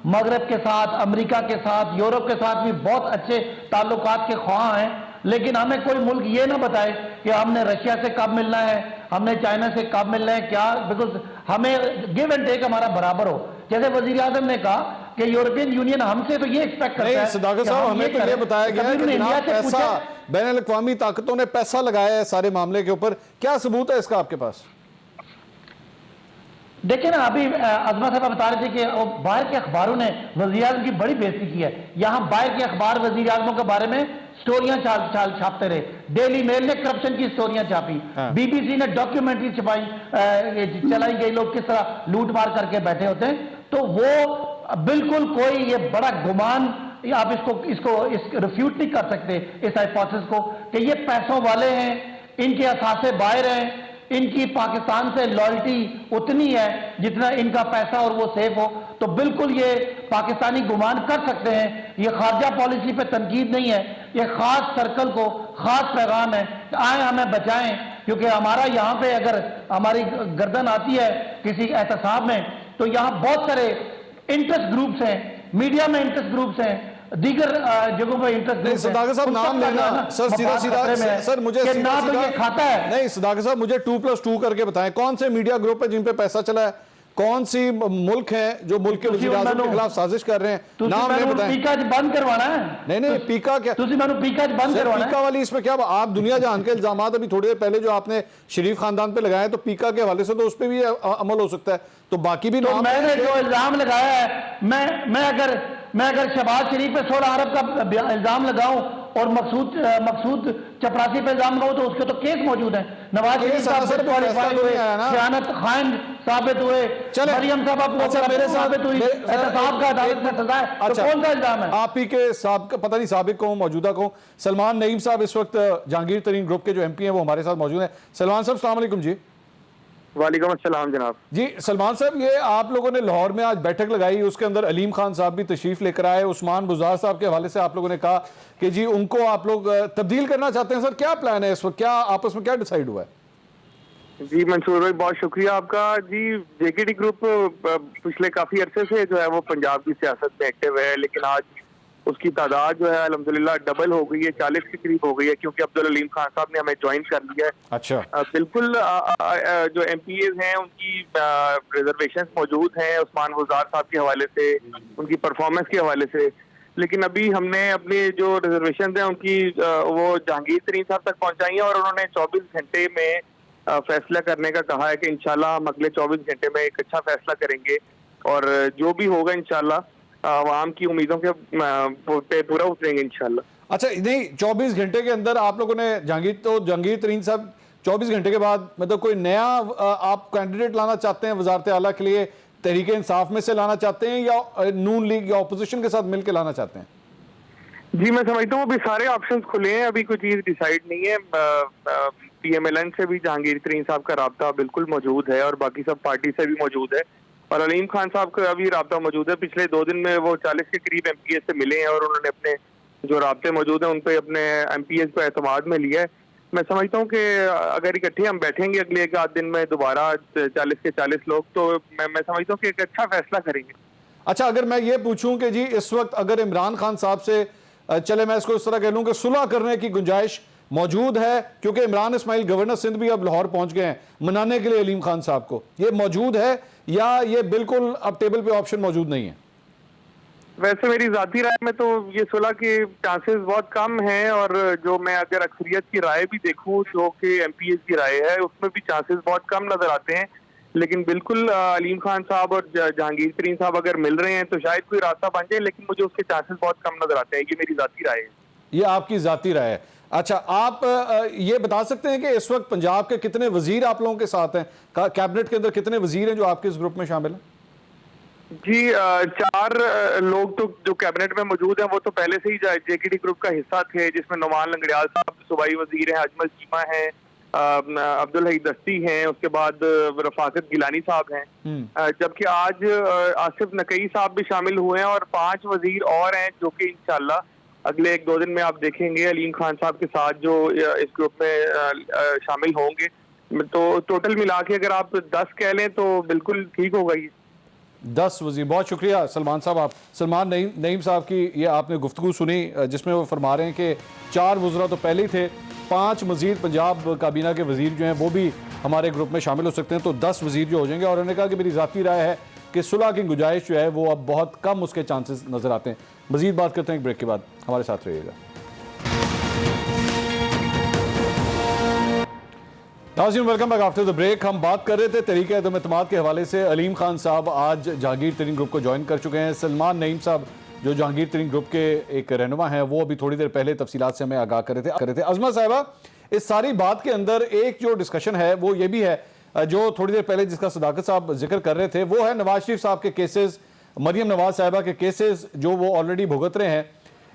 मगरब के साथ, अमेरिका के साथ, यूरोप के साथ भी बहुत अच्छे ताल्लुकात के ख्वाह हैं, लेकिन हमें कोई मुल्क ये ना बताए कि हमने रशिया से कब मिलना है, हमने चाइना से कब मिलना है, क्या, बिकॉज हमें गिव एंड टेक हमारा बराबर हो। जैसे वजीर आजम ने कहा कि यूरोपियन यूनियन हमसे तो ये एक्सपेक्ट करता है। सदाकत साहब, हमें तो ये बताया गया है कि जनाब पैसा, बैनुल-अक़वामी ताकतों ने पैसा लगाया है सारे मामले के ऊपर, क्या सबूत है इसका आपके पास? देखिए ना, अभी अजमा साहब बता रहे थे कि बाहर के अखबारों ने वजीर आजम की बड़ी बेइज्जती की है। यहाँ बाहर के अखबार वजीर आजमों के बारे में स्टोरियां छापते रहे। डेली मेल ने करप्शन की स्टोरियां छापी, BBC ने डॉक्यूमेंट्री चलाई गई, लोग किस तरह लूट मार करके बैठे होते हैं। तो वो बिल्कुल कोई ये बड़ा गुमान, आप इसको रिफ्यूट नहीं कर सकते इस हाइपोथेसिस को कि ये पैसों वाले हैं, इनके असासे बाहर हैं, इनकी पाकिस्तान से लॉयल्टी उतनी है जितना इनका पैसा और वो सेफ हो। तो बिल्कुल ये पाकिस्तानी गुमान कर सकते हैं। ये खारजा पॉलिसी पे तनकीद नहीं है, ये खास सर्कल को खास पैगाम है, आए हमें बचाएं, क्योंकि हमारा यहाँ पे अगर हमारी गर्दन आती है किसी एहतसाब में, तो यहाँ बहुत सारे इंटरेस्ट ग्रुप्स हैं, मीडिया में इंटरेस्ट ग्रुप्स हैं, दीगर जगहों पर इंटरेस्ट ग्रुप्स हैं। सदाकत साहब नाम लेना सर, सीधा सर मुझे ना तो ये खाता है। नहीं सदाकत साहब, मुझे 2+2 करके बताएं कौन से मीडिया ग्रुप है जिन पे पैसा चला है, कौन सी मुल्क है जो मुल्क के वज़ीर आज़म के खिलाफ साजिश कर रहे हैं, नाम नहीं बताएं। पीका बंद करवाना है। नहीं पीका क्या, पीका बंद करवाना है। पीका वाली इसमें क्या, आप दुनिया जहान के इल्जामात अभी थोड़ी देर पहले जो आपने शरीफ खानदान पे लगाए, तो पीका के हवाले से तो उस पर भी अमल हो सकता है। तो बाकी भी तो मैंने जो इल्जाम लगाया है, मैं अगर शहबाज शरीफ पे 16 अरब का इल्जाम लगाऊं और मकसूद चपरासी पे इल्जाम लगाऊं, तो उसके तो केस मौजूद है। नवाज शरीफ साहब क्वालिफाई हुए, खयानत खान साबित हुए, मरियम साहब मेरे साबित हुई, एहतसाब का अदालत में सजा है। तो कौन सा इल्जाम है? आप ही के साहब, पता नहीं साबिक को मौजूदा को, सलमान नईम साहब इस वक्त जहांगीर तरीन ग्रुप के जो MP हैं वो हमारे साथ मौजूद हैं। सलमान साहब अस्सलाम वालेकुम जी। वालेकुम अस्सलाम जनाब जी। सलमान साहब, ये आप लोगों ने लाहौर में आज बैठक लगाई, उसके अंदर अलीम खान साहब भी तशरीफ लेकर आए, उस्मान बुज़ार साहब के हवाले से आप लोगों ने कहा कि जी उनको आप लोग तब्दील करना चाहते हैं। सर क्या प्लान है इस वक्त, क्या आपस में क्या डिसाइड हुआ है? जी मंसूर भाई, बहुत शुक्रिया आपका। जी JKT ग्रुप पिछले काफी अरसे से जो है वो पंजाब की सियासत में एक्टिव है, लेकिन आज उसकी तादाद जो है अल्हम्दुलिल्लाह डबल हो गई है, 40 के करीब हो गई है, क्योंकि अब्दुल अलीम खान साहब ने हमें ज्वाइन कर लिया है। अच्छा। बिल्कुल जो MPAs हैं उनकी रिजर्वेशंस मौजूद हैं उस्मान बुज़ार साहब के हवाले से, उनकी परफॉर्मेंस के हवाले से, लेकिन अभी हमने अपनी जो रिजर्वेशन है उनकी वो जहांगीर तरीन साहब तक पहुंचाई है, और उन्होंने 24 घंटे में फैसला करने का कहा है कि इंशाल्लाह हम अगले 24 घंटे में एक अच्छा फैसला करेंगे और जो भी होगा इंशाल्लाह आवाम की उम्मीदों के पे पूरा उतरेंगे इंशाल्लाह। अच्छा, नहीं 24 घंटे के अंदर आप लोगों ने जहांगीर तरीन साहब 24 घंटे के बाद मतलब कोई नया आप कैंडिडेट लाना चाहते हैं वजारत आला के लिए, तहरीक इंसाफ में से लाना चाहते हैं या नून लीग या ऑपोजिशन के साथ मिलकर लाना चाहते हैं? जी मैं समझता हूँ अभी सारे ऑप्शंस खुले हैं, अभी कोई चीज डिसाइड नहीं है। PMLN से भी जहांगीर तरीन साहब का राब्ता बिल्कुल मौजूद है और बाकी सब पार्टी से भी मौजूद है और अलीम खान साहब का भी राब्ता मौजूद है। पिछले 2 दिन में वो 40 के करीब MPS से मिले हैं और उन्होंने अपने जो राब्ते मौजूद हैं उन पे अपने MPS को एतमाद में लिया है। मैं समझता हूँ कि अगर इकट्ठे हम बैठेंगे अगले 1 आध दिन में दोबारा 40 के 40 लोग, तो मैं समझता हूँ कि एक अच्छा फैसला करेंगे। अच्छा, अगर मैं ये पूछूं कि जी इस वक्त अगर इमरान खान साहब से चले मैं इसको इस तरह कह लूं कि सुलह करने की गुंजाइश मौजूद है, क्योंकि इमरान इस्माइल गवर्नर सिंध भी अब लाहौर पहुंच गए हैं मनाने के लिए अलीम खान साहब को, ये मौजूद है या ये बिल्कुल अब टेबल पे ऑप्शन मौजूद नहीं है? वैसे मेरी जाती राय में तो ये सुलह के चांसेस बहुत कम हैं और जो मैं अगर अक्सरियत की राय भी देखूं जो कि MPS की राय है उसमें भी चांसेस बहुत कम नजर आते हैं। लेकिन बिल्कुल अलीम खान साहब और जहांगीर तरीन साहब अगर मिल रहे हैं तो शायद कोई रास्ता बन जाए, लेकिन मुझे उसके चांसेस बहुत कम नजर आते हैं। ये मेरी जाती राय है। ये आपकी जाती राय है। अच्छा, आप ये बता सकते हैं कि इस वक्त पंजाब के कितने वजीर आप लोगों के साथ हैं? कैबिनेट के अंदर कितने वजीर हैं जो आपके इस ग्रुप में शामिल हैं? जी 4 लोग तो जो कैबिनेट में मौजूद हैं वो तो पहले से ही JKT ग्रुप का हिस्सा थे, जिसमें नुमान लंगड़ियाल साहब सूबाई वजीर हैं, अजमल चीमा हैं, अब्दुल हई दस्ती हैं, उसके बाद रफाकत गिलानी साहब हैं, जबकि आज आसिफ नकई साहब भी शामिल हुए हैं और 5 वजीर और हैं जो कि इंशाल्लाह अगले 1-2 दिन में आप देखेंगे अलीम खान साहब के साथ जो इस ग्रुप में शामिल होंगे। तो टोटल मिला के अगर आप 10 कह लें तो बिल्कुल ठीक होगा ये 10 वजीर। बहुत शुक्रिया सलमान साहब। आप सलमान नईम साहब की ये आपने गुफ्तगू सुनी जिसमें वो फरमा रहे हैं कि 4 वज़रा तो पहले ही थे, 5 मजीद पंजाब काबीना के वजीर जो हैं वो भी हमारे ग्रुप में शामिल हो सकते हैं, तो 10 वजीर जो हो जाएंगे। और उन्होंने कहा कि मेरी ज़ाती राय है कि सुलह की गुंजाइश जो है वो अब बहुत कम उसके चांसेस नज़र आते हैं। मजीद बात करते हैं एक ब्रेक के बाद, हमारे साथ रहिएगा। नाज़रीन, welcome back after the break. हम बात कर रहे थे तहरीक अदम एतमाद के हवाले से। अलीम खान साहब आज जहांगीर तरीन ग्रुप को ज्वाइन कर चुके हैं। सलमान नईम साहब जो जहांगीर तरीन ग्रुप के एक रहनुमा हैं वो अभी थोड़ी देर पहले तफसीलात से हमें आगाह कर रहे थे। अज़मा साहिबा, इस सारी बात के अंदर एक जो डिस्कशन है वो ये भी है जो थोड़ी देर पहले जिसका सदाकत साहब जिक्र कर रहे थे, वो है नवाज शरीफ साहब के केसेस, मरियम नवाज साहिबा के केसेस जो वो ऑलरेडी भुगत रहे हैं।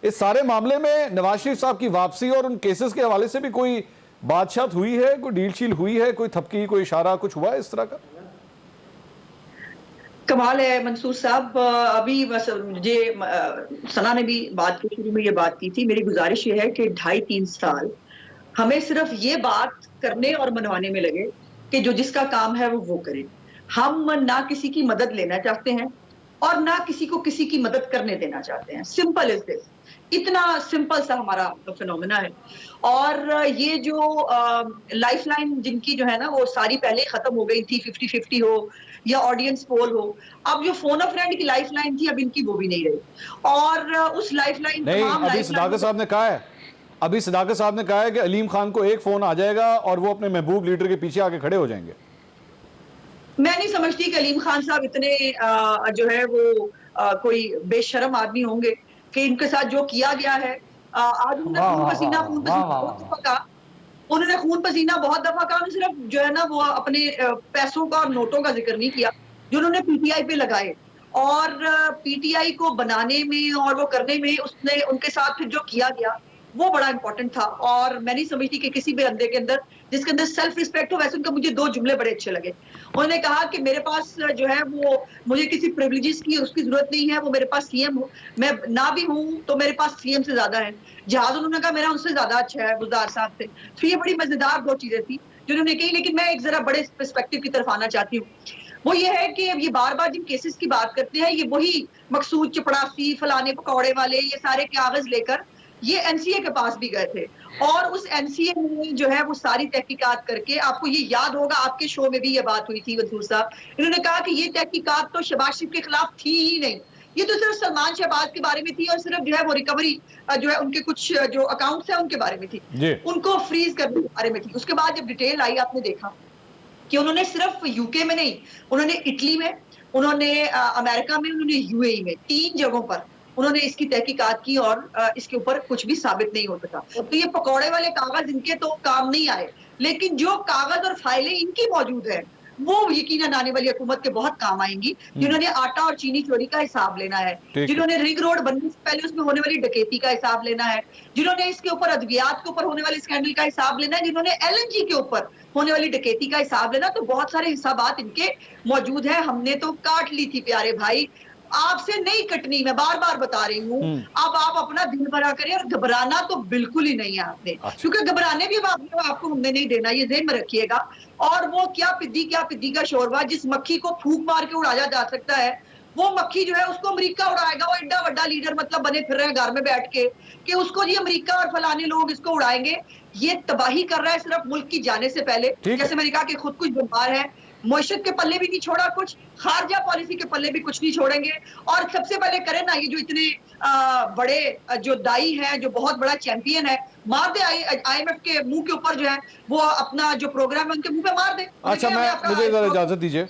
इस सारे मामले में नवाज शरीफ साहब की वापसी और उन केसेस के हवाले से भी कोई बातचीत हुई है, कोई डील शील हुई है, कोई थपकी, कोई इशारा, कुछ हुआ है इस तरह का? कमाल है मंसूर साहब, अभी बस मुझे सना ने भी बात की, शुरू में ये बात की थी। मेरी गुजारिश ये है कि 2.5-3 साल हमें सिर्फ ये बात करने और मनवाने में लगे कि जो जिसका काम है वो करे। हम ना किसी की मदद लेना चाहते हैं और ना किसी को किसी की मदद करने देना चाहते हैं। सिंपल इज दिस, इतना सिंपल सा हमारा फिनोमेना है। और ये जो लाइफलाइन जिनकी जो है ना वो सारी पहले खत्म हो गई थी, 50-50 हो या ऑडियंस पोल हो, अब जो फोन अ फ्रेंड की लाइफलाइन थी अब इनकी वो भी नहीं रही। और उस लाइफलाइन नहीं, अभी सदाकत साहब ने कहा है कि अलीम खान को एक फोन आ जाएगा और वो अपने महबूब लीडर के पीछे आके खड़े हो जाएंगे। मैं नहीं समझती कि अलीम खान साहब इतने जो है वो कोई बेशर्म आदमी होंगे कि इनके साथ जो किया गया है। आज उन्होंने खून पसीना बहुत दफा कहा, बहुत दफा कहा। सिर्फ जो है ना वो अपने पैसों का और नोटों का जिक्र नहीं किया जो उन्होंने PTI पे लगाए, और PTI को बनाने में और वो करने में उसने उनके साथ फिर जो किया गया वो बड़ा इंपॉर्टेंट था। और मैं नहीं समझती कि किसी भी बंदे के अंदर जिसके अंदर सेल्फ रिस्पेक्ट हो, वैसे उनका मुझे 2 जुमले बड़े अच्छे लगे। उन्होंने कहा कि मेरे पास जो है वो मुझे किसी प्रिविलेजेस की उसकी जरूरत नहीं है, वो मेरे पास CM हो, मैं ना भी हूं तो मेरे पास CM से ज्यादा है। जहाज उन्होंने कहा मेरा उनसे ज्यादा अच्छा है गुलजार साहब से। तो ये बड़ी मजेदार 2 चीजें थी जो उन्होंने कही। लेकिन मैं एक जरा बड़े पर्सपेक्टिव की तरफ आना चाहती हूँ, वो ये है कि ये बार बार जिन केसेस की बात करते हैं ये वही मकसूद चपड़ासी फलाने पकौड़े वाले ये सारे कागज लेकर ये NCA के पास भी गए थे। और उस NCA में जो है वो सारी तहकीकात करके, आपको ये याद होगा आपके शो में भी ये बात हुई थी मंसूर साहब, इन्होंने कहा कि ये तहकीकात तो शहबाज शरीफ के खिलाफ थी ही नहीं, ये तो सिर्फ सलमान शहबाज के बारे में थी और सिर्फ जो है वो रिकवरी जो है उनके कुछ जो अकाउंट्स है उनके बारे में थी, उनको फ्रीज करने के बारे में थी। उसके बाद जब डिटेल आई आपने देखा कि उन्होंने सिर्फ यूके में नहीं, उन्होंने इटली में, उन्होंने अमेरिका में, उन्होंने यूएई में, 3 जगहों पर उन्होंने इसकी तहकीकात की और इसके ऊपर कुछ भी साबित नहीं हो सका। तो ये पकौड़े वाले कागज इनके तो काम नहीं आए, लेकिन जो कागज और फाइलें इनकी मौजूद है वो यकीनन आने वाली हुकूमत के बहुत काम आएंगी। जिन्होंने आटा और चीनी चोरी का हिसाब लेना है, जिन्होंने रिंग रोड बनने से पहले उसमें होने वाली डकैती का हिसाब लेना है, जिन्होंने इसके ऊपर अद्वियात के ऊपर होने वाले स्कैंडल का हिसाब लेना है, जिन्होंने एलएनजी के ऊपर होने वाली डकैती का हिसाब लेना, तो बहुत सारे हिसाबात इनके मौजूद है। हमने तो काट ली थी प्यारे भाई, आपसे नहीं कटनी, मैं बार बार बता रही हूँ। अब आप अपना दिल भरा करें और घबराना तो बिल्कुल ही नहीं है आपने, क्योंकि घबराने भी आपको हमने नहीं देना, ये ज़हन में रखिएगा। और वो क्या पिद्दी का शोरबा, जिस मक्खी को फूंक मार के उड़ाया जा सकता है, वो मक्खी जो है उसको अमेरिका उड़ाएगा। वो एड्डा बड़ा लीडर मतलब बने फिर रहे हैं घर में बैठ के कि उसको जी अमेरिका और फलाने लोग इसको उड़ाएंगे। ये तबाही कर रहा है सिर्फ मुल्क की जाने से पहले। जैसे मैंने कहा कि खुद कुछ बीमार है, मुआशरत के पल्ले भी नहीं छोड़ा कुछ, खारजा पॉलिसी के पल्ले भी कुछ नहीं छोड़ेंगे। और सबसे पहले करें ना, ये जो इतने बड़े जो दाई हैं, जो बहुत बड़ा चैंपियन है, मार दे IMF के मुंह के ऊपर जो है वो अपना जो प्रोग्राम है उनके मुंह पे मार दे। अच्छा, मुझे जरा इजाजत दीजिए।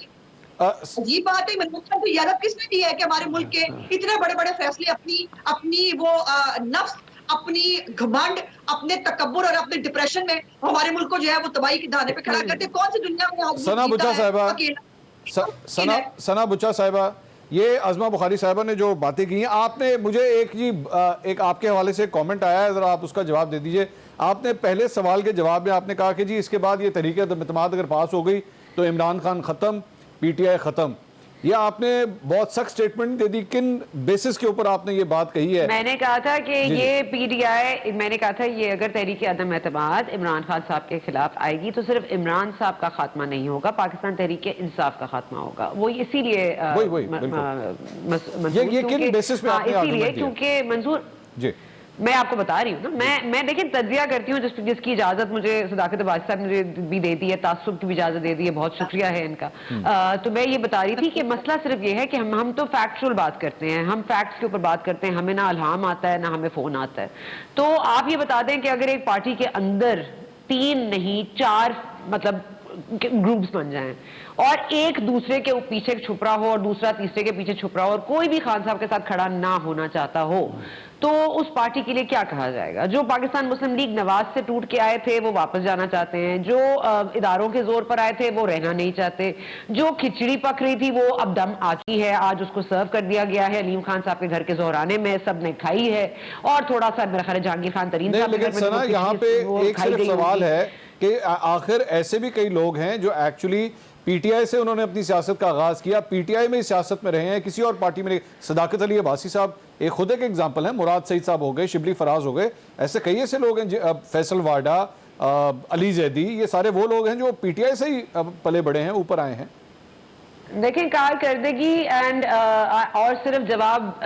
अजीब बात है, मनमोहन को याद किसने दिया है कि हमारे मुल्क के इतने बड़े बड़े फैसले अपनी वो नफ्स, अपनी घमंड, अपने तकब्बुर और अपने डिप्रेशन में हमारे मुल्क को जो है वो तबाही के दाने पे खड़ा करते। कौन सी दुनिया में सना बुच्चा साहिबा, सना बुच्चा साहिबा, ये अज़मा बुखारी साहिबा ने जो बातें की हैं, आपने मुझे एक आपके हवाले से कमेंट आया है, जरा आप उसका जवाब दे दीजिए। आपने पहले सवाल के जवाब में आपने कहा कि जी इसके बाद ये तहरीक एतमाद अगर पास हो गई तो इमरान खान खत्म, PTI खत्म। ये आपने बहुत सख्त स्टेटमेंट दे दी, किन बेसिस के ऊपर आपने ये बात कही है? मैंने कहा था कि ये PTI, मैंने कहा था ये अगर तहरीक अदम एतमाद इमरान खान साहब के खिलाफ आएगी तो सिर्फ इमरान साहब का खात्मा नहीं होगा, पाकिस्तान तहरीक इंसाफ का खात्मा होगा। वो इसीलिए इसीलिए क्योंकि मंजूर जी, मैं आपको बता रही हूँ ना, मैं देखिए तज्जिया करती हूँ जिसकी इजाजत मुझे सदाकत बादशाह साहब ने मुझे भी दे दी है, तासुब की भी इजाजत दे दी है, बहुत शुक्रिया है इनका। तो मैं ये बता रही थी कि मसला सिर्फ ये है कि हम तो फैक्चुअल बात करते हैं, हम फैक्ट्स के ऊपर बात करते हैं, हमें ना अल्हाम आता है ना हमें फोन आता है। तो आप ये बता दें कि अगर एक पार्टी के अंदर 3 नहीं 4 मतलब ग्रुप्स बन जाएं और एक दूसरे के पीछे छुप रहा हो और दूसरा तीसरे के पीछे छुप रहा हो और कोई भी खान साहब के साथ खड़ा ना होना चाहता हो, तो उस पार्टी के लिए क्या कहा जाएगा? जो पाकिस्तान मुस्लिम लीग नवाज से टूट के आए थे वो वापस जाना चाहते हैं, जो इदारों के जोर पर आए थे वो रहना नहीं चाहते, जो खिचड़ी पक रही थी वो अब दम आ चुकी है, आज उसको सर्व कर दिया गया है अलीम खान साहब के घर के जोहराने में, सब ने खाई है। और थोड़ा सा मेरा ख्याल है जहांगीर खान तरीन साहब, लेकिन सना यहाँ पे एक सिर्फ सवाल है कि आखिर ऐसे भी कई लोग हैं जो एक्चुअली PTI से उन्होंने अपनी सियासत का आगाज किया, PTI में सियासत में रहे हैं, किसी और पार्टी में नहीं। सदाकत अली अब्बासी साहब एक खुद एक एग्जाम्पल है, मुराद सईद साहब हो गए, शिबली फराज हो गए, ऐसे कई ऐसे लोग हैं, फैसल वाडा, अली जैदी, ये सारे वो लोग हैं जो PTI से ही पले बड़े हैं, ऊपर आए हैं। देखें कारकर्दगी एंड और सिर्फ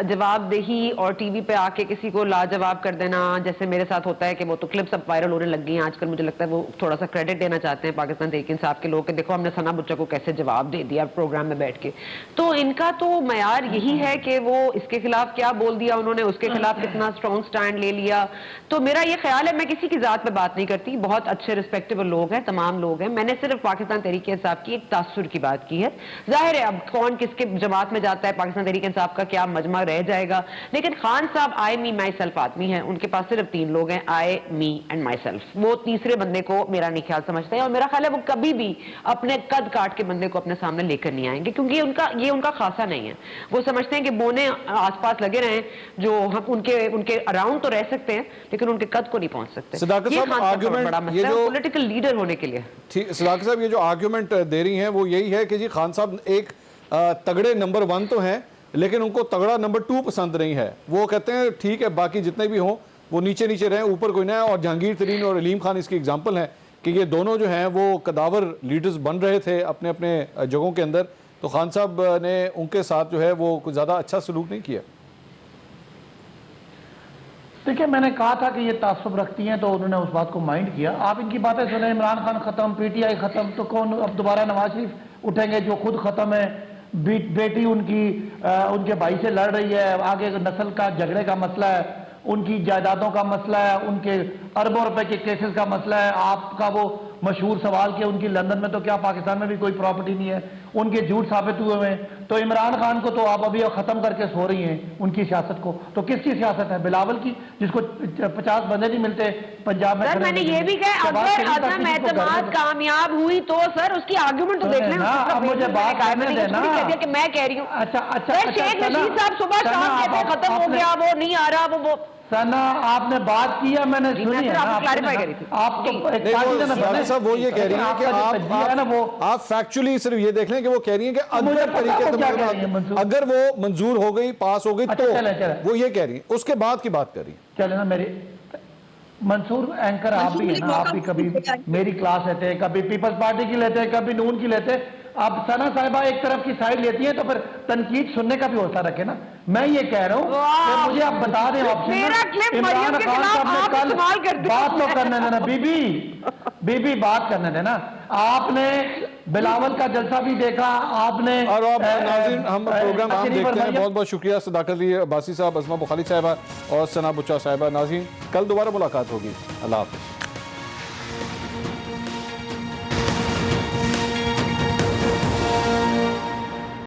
जवाबदेही और टीवी पे आके किसी को लाजवाब कर देना, जैसे मेरे साथ होता है कि वो तो क्लिप्स अब वायरल होने लग गई हैं आजकल, मुझे लगता है वो थोड़ा सा क्रेडिट देना चाहते हैं पाकिस्तान तहरीक इंसाफ के लोग कि देखो हमने सना बुच्चा को कैसे जवाब दे दिया प्रोग्राम में बैठ के। तो इनका तो मयार यही है कि वो इसके खिलाफ क्या बोल दिया उन्होंने, उसके खिलाफ कितना स्ट्रॉन्ग स्टैंड ले लिया। तो मेरा ये ख्याल है, मैं किसी की जात पे बात नहीं करती, बहुत अच्छे रिस्पेक्टेबल लोग हैं, तमाम लोग हैं, मैंने सिर्फ पाकिस्तान तहरीक इंसाफ की एक तासुर की बात की है। जाहिर है अब कौन किसके जमात में जाता है, पाकिस्तान तहरीक इंसाफ का क्या मजमा रह जाएगा, लेकिन खान साहब आई मी माई सेल्फ आदमी है, उनके पास सिर्फ 3 लोग हैं, आई मी एंड माई सेल्फ। वो तीसरे बंदे को मेरा नहीं ख्याल समझते हैं और मेरा ख्याल है वो कभी भी अपने कद काट के बंदे को अपने सामने लेकर नहीं आएंगे, क्योंकि ये उनका खासा नहीं है। वो समझते हैं कि बोने आसपास लगे रहें, जो हम उनके अराउंड तो रह सकते हैं लेकिन उनके कद को नहीं पहुंच सकते। ये बड़ा मसला है पॉलिटिकल लीडर होने के लिए। सदाकत साहब, ये जो आर्ग्यूमेंट दे रही हैं वो यही है कि जी खान साहब एक तगड़े नंबर 1 तो हैं लेकिन उनको तगड़ा नंबर 2 पसंद नहीं है। वो कहते हैं ठीक है बाकी जितने भी हों वो नीचे नीचे रहें, ऊपर कोई ना है। और जहांगीर तरीन और अलीम खान इसकी एग्जांपल हैं कि ये दोनों जो हैं वो कदावर लीडर्स बन रहे थे अपने अपने जगहों के अंदर, तो खान साहब ने उनके साथ जो है वो कुछ ज़्यादा अच्छा सलूक नहीं किया। देखिए, मैंने कहा था कि ये तासुब रखती हैं तो उन्होंने उस बात को माइंड किया। आप इनकी बातें सुने, इमरान खान खत्म, PTI खत्म, तो कौन अब दोबारा नवाज शरीफ उठेंगे जो खुद खत्म है, बेटी उनकी उनके भाई से लड़ रही है, आगे नस्ल का झगड़े का मसला है, उनकी जायदादों का मसला है, उनके अरबों रुपए के केसेस का मसला है। आपका वो मशहूर सवाल कि उनकी लंदन में तो क्या पाकिस्तान में भी कोई प्रॉपर्टी नहीं है, उनके झूठ साबित हुए हैं। तो इमरान खान को तो आप अभी खत्म करके सो रही हैं उनकी सियासत को। तो किसकी सियासत है? बिलावल की, जिसको 50 बंदे नहीं मिलते पंजाब में। सर मैंने ये भी कहा अगर अदम एतमाद कामयाब हुई तो सर उसकी आर्गुमेंट तो देख लें। अब मुझे बात करने देना कि मैं कह रही हूँ। अच्छा, शेख रशीद साहब सुबह शाम कहते हैं खत्म हो गया, वो नहीं आ रहा, वो सना आपने बात की है, मैंने सुनी है। आप तो साहब वो ये कह रही हैं कि आप फैक्चुअली सिर्फ ये देख लें कि वो कह रही हैं कि अगर तरीके अगर वो मंजूर हो गई, पास हो गई तो वो ये कह रही है, उसके बाद की बात कर रही है। चले ना मेरे मंसूर एंकर आप भी है ना, आप भी कभी मेरी क्लास लेते हैं, कभी पीपल्स पार्टी की लेते हैं, कभी नून की लेते हैं। अब सना साहिबा एक तरफ की साइड लेती है तो फिर तनकीद सुनने का भी हौसला रखे ना। मैं ये कह रहा हूँ कि मुझे आप बता दें ऑप्शन, इमरान खान साहब ने कल बात तो करने देना, बीबी बात करने देना। आपने बिलावल का जलसा भी देखा, आपने और नाज़रीन हम प्रोग्राम आप देखते हैं। बहुत बहुत शुक्रिया सदाकत अली अब्बासी साहब, अज़मा बुखारी साहिबा और सना बुच्चा साहिबा। नाज़रीन कल दोबारा मुलाकात होगी। अल्लाह हाफ़िज़।